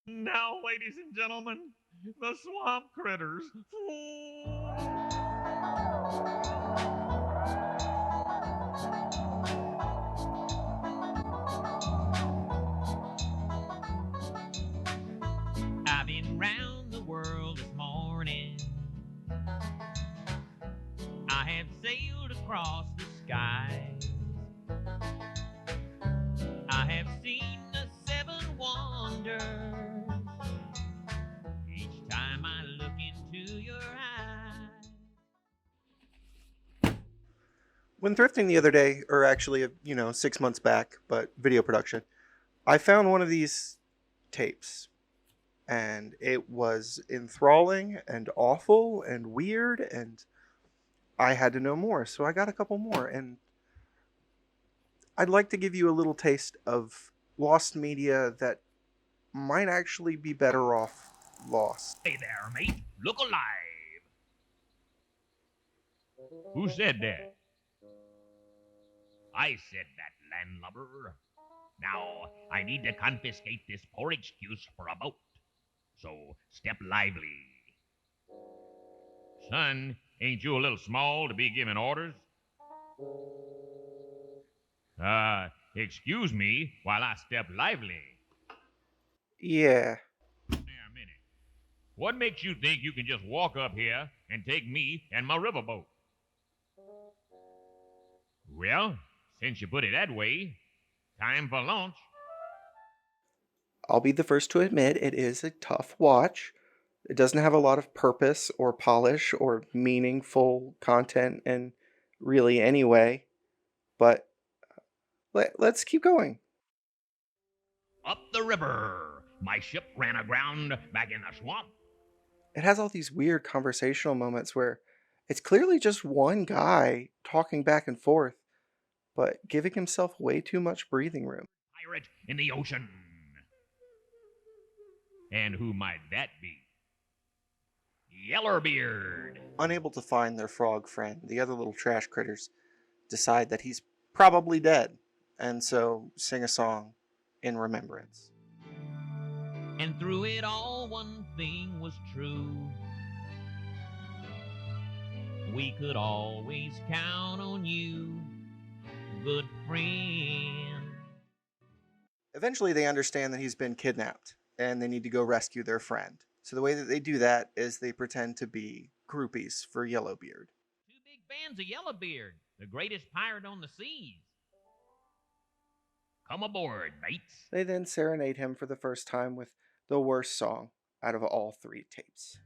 Now, ladies and gentlemen, the swamp critters. I've been round the world this morning. I have sailed across the sky. I have seen the seven wonders. Each time I look into your eyes. When thrifting the other day, or actually, 6 months back, but video production, I found one of these tapes. And it was enthralling and awful and weird, and I had to know more. So I got a couple more, and I'd like to give you a little taste of lost media that might actually be better off lost. Hey there, mate. Look alive. Who said that? I said that, landlubber. Now, I need to confiscate this poor excuse for a boat. So, step lively. Son, ain't you a little small to be giving orders? Excuse me while I step lively. Yeah. There a minute. What makes you think you can just walk up here and take me and my riverboat? Well, since you put it that way, time for lunch. I'll be the first to admit it is a tough watch. It doesn't have a lot of purpose or polish or meaningful content in really any way, but let's keep going. Up the river. My ship ran aground back in the swamp. It has all these weird conversational moments where it's clearly just one guy talking back and forth, but giving himself way too much breathing room. Pirate in the ocean. And who might that be? Yellerbeard. Unable to find their frog friend, the other little trash critters decide that he's probably dead, and so sing a song in remembrance. And through it all, one thing was true. We could always count on you, good friend. Eventually, they understand that he's been kidnapped and they need to go rescue their friend. So, the way that they do that is they pretend to be groupies for Yellowbeard. Two big fans of Yellowbeard, the greatest pirate on the seas. Come aboard, mates. They then serenade him for the first time with the worst song out of all three tapes.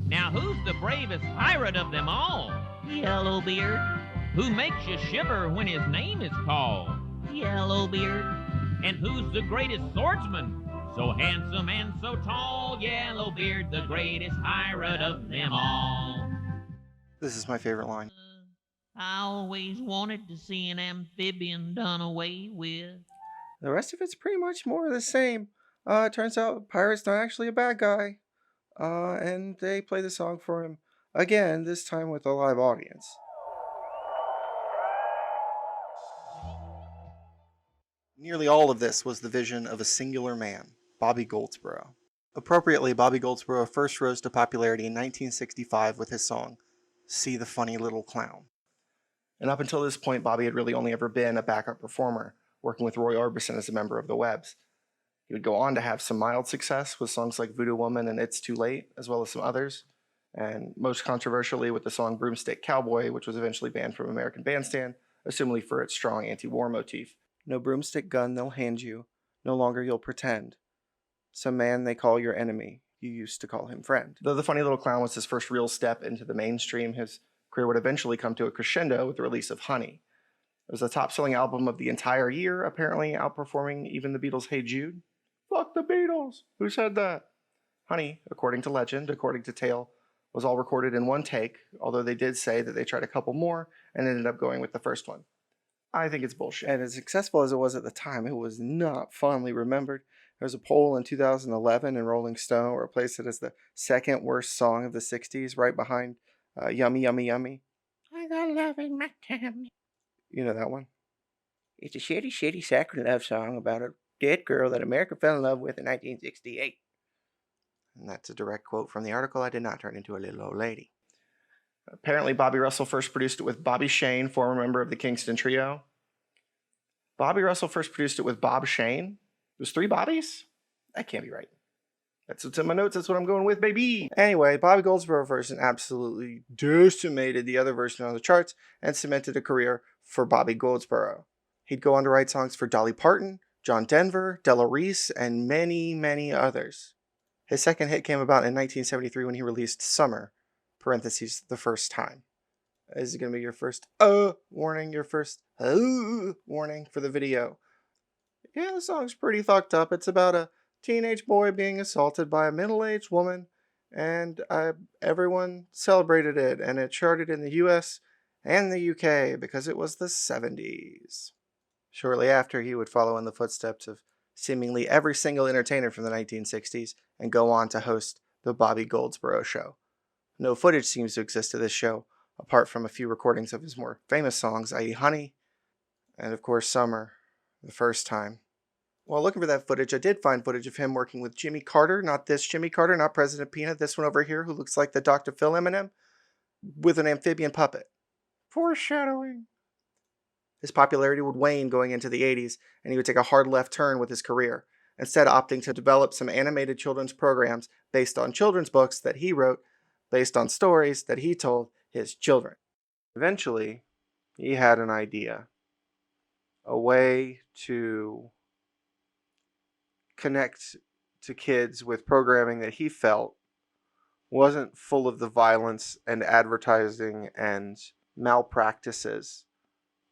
Now, who's the bravest pirate of them all? Yellowbeard. Who makes you shiver when his name is called? Yellowbeard. And who's the greatest swordsman? So handsome and so tall, Yellowbeard, the greatest pirate of them all. This is my favorite line. I always wanted to see an amphibian done away with. The rest of it's pretty much more of the same. It turns out Pirate's not actually a bad guy. And they play the song for him again, this time with a live audience. Nearly all of this was the vision of a singular man, Bobby Goldsboro. Appropriately, Bobby Goldsboro first rose to popularity in 1965 with his song, See the Funny Little Clown. And up until this point, Bobby had really only ever been a backup performer, working with Roy Orbison as a member of the Webbs. He would go on to have some mild success with songs like Voodoo Woman and It's Too Late, as well as some others, and most controversially with the song Broomstick Cowboy, which was eventually banned from American Bandstand, assumingly for its strong anti-war motif. No broomstick gun they'll hand you, no longer you'll pretend. Some man they call your enemy, you used to call him friend. Though The Funny Little Clown was his first real step into the mainstream, his career would eventually come to a crescendo with the release of Honey. It was the top-selling album of the entire year, apparently outperforming even the Beatles' Hey Jude. Fuck the Beatles! Who said that? Honey, according to legend, according to tale, was all recorded in one take, although they did say that they tried a couple more and ended up going with the first one. I think it's bullshit. And as successful as it was at the time, it was not fondly remembered. There was a poll in 2011 in Rolling Stone where it placed it as the second worst song of the 60s, right behind Yummy, Yummy, Yummy. I got love in my tummy. You know that one? It's a shitty, shitty, saccharine love song about a dead girl that America fell in love with in 1968. And that's a direct quote from the article. I did not turn into a little old lady. Apparently, Bobby Russell first produced it with Bobby Shane, former member of the Kingston Trio. Bobby Russell first produced it with Bob Shane. There's 3 Bobbies? That can't be right. That's what's in my notes. That's what I'm going with, baby. Anyway, Bobby Goldsboro version absolutely decimated the other version on the charts and cemented a career for Bobby Goldsboro. He'd go on to write songs for Dolly Parton, John Denver, Della Reese, and many, many others. His second hit came about in 1973 when he released Summer, parentheses, the first time. Is it going to be your first warning, your first warning for the video? Yeah, the song's pretty fucked up. It's about a teenage boy being assaulted by a middle-aged woman, and everyone celebrated it, and it charted in the US and the UK because it was the 70s. Shortly after, he would follow in the footsteps of seemingly every single entertainer from the 1960s and go on to host the Bobby Goldsboro Show. No footage seems to exist of this show, apart from a few recordings of his more famous songs, i.e. Honey, and of course Summer, the first time. While looking for that footage, I did find footage of him working with Jimmy Carter, not this Jimmy Carter, not President Peanut, this one over here who looks like the Dr. Phil Eminem, with an amphibian puppet. Foreshadowing. His popularity would wane going into the 80s, and he would take a hard left turn with his career, instead opting to develop some animated children's programs based on children's books that he wrote, based on stories that he told his children. Eventually, he had an idea. A way to connect to kids with programming that he felt wasn't full of the violence and advertising and malpractices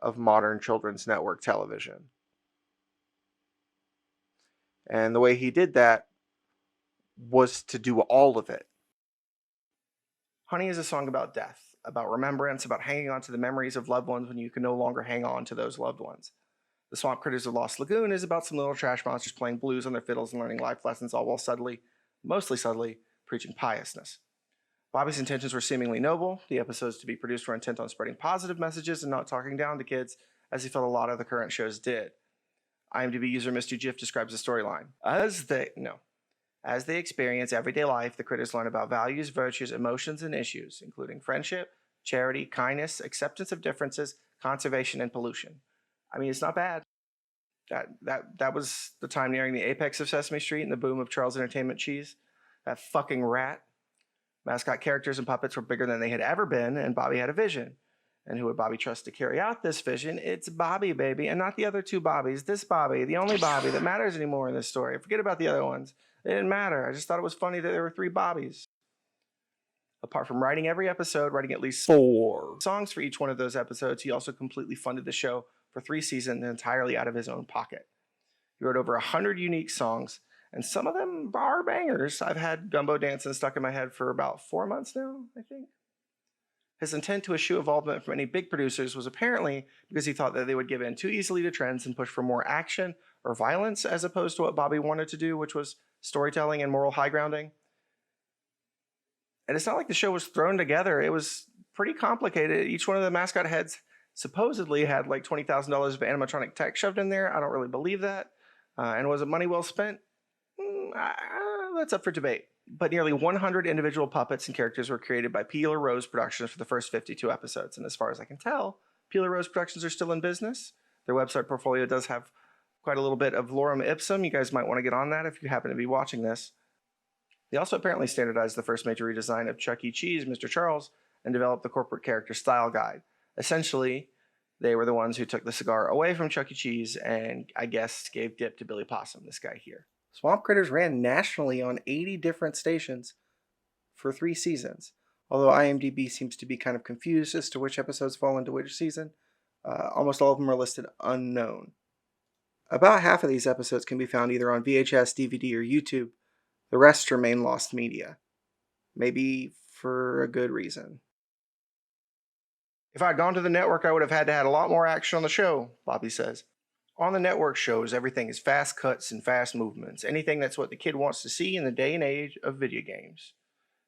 of modern children's network television. And the way he did that was to do all of it. Honey is a song about death, about remembrance, about hanging on to the memories of loved ones when you can no longer hang on to those loved ones. The Swamp Critters of Lost Lagoon is about some little trash monsters playing blues on their fiddles and learning life lessons, all while mostly subtly, preaching piousness. Bobby's intentions were seemingly noble. The episodes to be produced were intent on spreading positive messages and not talking down to kids, as he felt a lot of the current shows did. IMDb user Mr. Jiff describes the storyline. As they experience everyday life, the critters learn about values, virtues, emotions, and issues, including friendship, charity, kindness, acceptance of differences, conservation, and pollution. I mean, it's not bad. That was the time nearing the apex of Sesame Street and the boom of Charles Entertainment Cheese. That fucking rat. Mascot characters and puppets were bigger than they had ever been, and Bobby had a vision. And who would Bobby trust to carry out this vision? It's Bobby, baby, and not the other 2 Bobbies. This Bobby, the only Bobby that matters anymore in this story. Forget about the other ones. It didn't matter. I just thought it was funny that there were 3 Bobbies. Apart from writing every episode, writing at least 4 songs for each one of those episodes, he also completely funded the show for 3 seasons entirely out of his own pocket. He wrote over 100 unique songs, and some of them are bangers. I've had Gumbo Dancing stuck in my head for about 4 months now, I think. His intent to eschew involvement from any big producers was apparently because he thought that they would give in too easily to trends and push for more action or violence as opposed to what Bobby wanted to do, which was storytelling and moral high grounding. And it's not like the show was thrown together. It was pretty complicated. Each one of the mascot heads supposedly had like $20,000 of animatronic tech shoved in there. I don't really believe that. And was it money well spent? That's up for debate. But nearly 100 individual puppets and characters were created by Peeler Rose Productions for the first 52 episodes. And as far as I can tell, Peeler Rose Productions are still in business. Their website portfolio does have quite a little bit of lorem ipsum. You guys might want to get on that if you happen to be watching this. They also apparently standardized the first major redesign of Chuck E. Cheese, Mr. Charles, and developed the corporate character style guide. Essentially, they were the ones who took the cigar away from Chuck E. Cheese and, I guess, gave dip to Billy Possum, this guy here. Swamp Critters ran nationally on 80 different stations for 3 seasons, although IMDb seems to be kind of confused as to which episodes fall into which season. Almost all of them are listed unknown. About half of these episodes can be found either on VHS, DVD, or YouTube. The rest remain lost media. Maybe for a good reason. If I'd gone to the network, I would have had to have a lot more action on the show, Bobby says. On the network shows, everything is fast cuts and fast movements. Anything that's what the kid wants to see in the day and age of video games.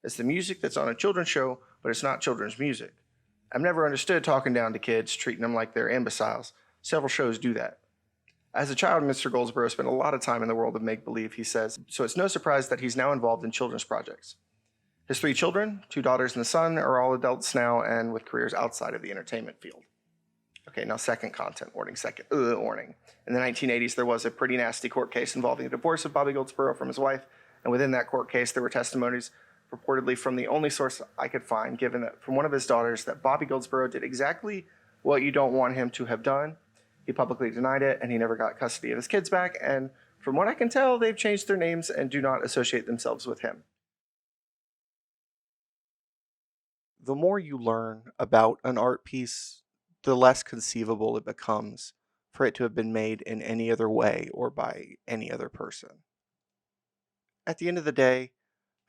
It's the music that's on a children's show, but it's not children's music. I've never understood talking down to kids, treating them like they're imbeciles. Several shows do that. As a child, Mr. Goldsboro spent a lot of time in the world of make-believe, he says, so it's no surprise that he's now involved in children's projects. His 3 children, 2 daughters and a son, are all adults now and with careers outside of the entertainment field. Okay, now second content warning, warning. In the 1980s, there was a pretty nasty court case involving the divorce of Bobby Goldsboro from his wife, and within that court case, there were testimonies purportedly from the only source I could find, given that from one of his daughters, that Bobby Goldsboro did exactly what you don't want him to have done. He publicly denied it, and he never got custody of his kids back, and from what I can tell, they've changed their names and do not associate themselves with him. The more you learn about an art piece, the less conceivable it becomes for it to have been made in any other way or by any other person. At the end of the day,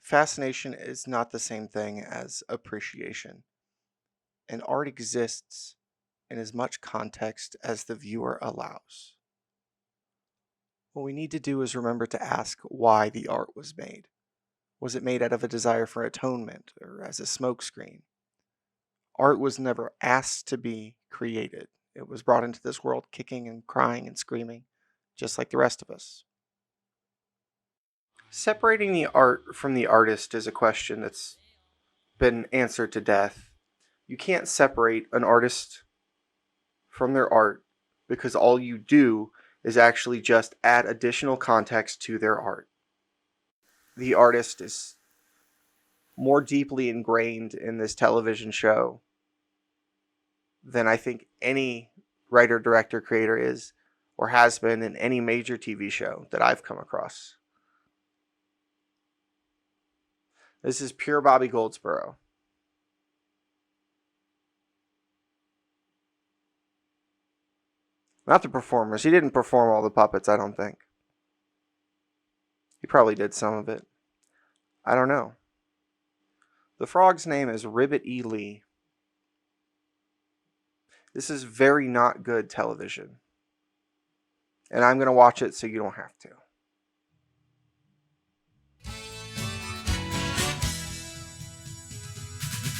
fascination is not the same thing as appreciation, and art exists in as much context as the viewer allows. What we need to do is remember to ask why the art was made. Was it made out of a desire for atonement or as a smokescreen? Art was never asked to be created. It was brought into this world kicking and crying and screaming, just like the rest of us. Separating the art from the artist is a question that's been answered to death. You can't separate an artist from their art because all you do is actually just add additional context to their art. The artist is more deeply ingrained in this television show than I think any writer, director, creator is or has been in any major TV show that I've come across. This is pure Bobby Goldsboro. Not the performers. He didn't perform all the puppets, I don't think. He probably did some of it. I don't know. The frog's name is Ribbit E. Lee. This is very not good television. And I'm going to watch it so you don't have to.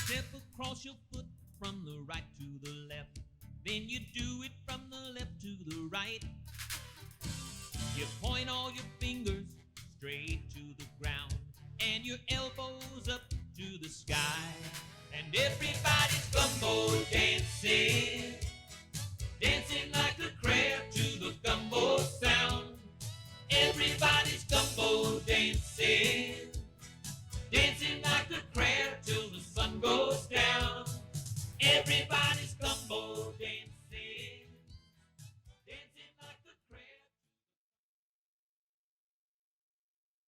Step across your foot from the right to the left. Then you do it from the left to the right. You point all your fingers straight to the ground and your elbows up to the sky. And everybody's gumbo dancing